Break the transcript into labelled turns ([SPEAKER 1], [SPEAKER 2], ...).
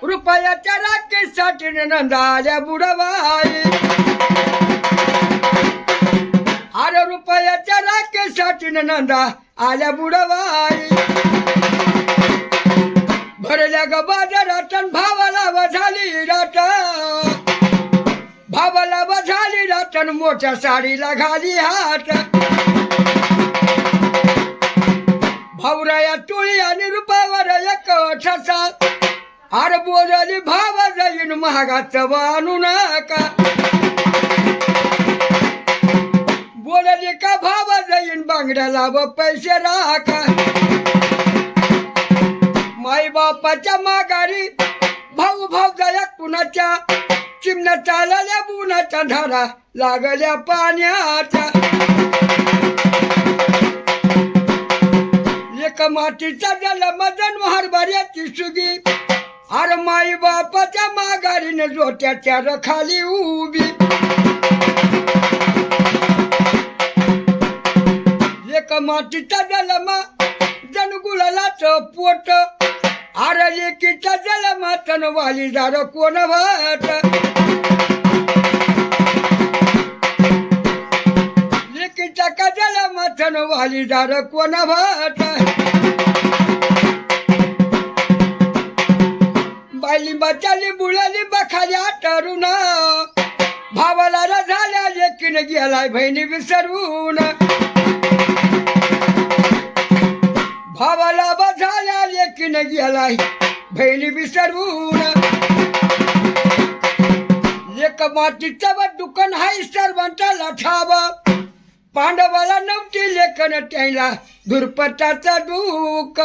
[SPEAKER 1] रुपयाच्या राखीसाठी नंदाल्या बुडवाई. अरे रुपयाच्या राखीसाठी नंदा आल्या बुडवाई. भरल्या ग बाजारात भावाला बझाली रात. भावाला बझाली रात मोठ्या साडीला घाली हात. भावराया टोळी आणि रुपयावर एक ठसा. अरे बोलली भाव जाईन महागाचं आणू नका. बोलली का भाव जाईन बांगड्याला व पैसे राखा. माई बापाच्या माघारी भाऊ भाऊ जाया कुणाच्या. चिमण्या चालल्या बुनाच्या धारा लागल्या पाण्याच्या. एक मातीचा जन्म जन्म हरभऱ्याची सुगी. अरे माई बापाच्या माघारीने जोत्याच्या रखाली उभी. एक मातीचा जन्म जन गुलालाचं पोट. अरे लेकीचा जन्म तन वाली जार कोण भात. लेकीचा का जन्म तन वाली जार कोण भात. लिंबाच्या लिंबुळ्या लिंबा खाल्या तरुण. भावाला झाल्या लेकीने गेलाय बहिणी विसरून. भावाला झाल्या लेकीने गेलाय बहिणी विसरून. लेक मातीचं दुकान हाय सर्वांचा ठावा. पांडवाला नव्हती लेखन त्याला दुर्पटाचा दुःख.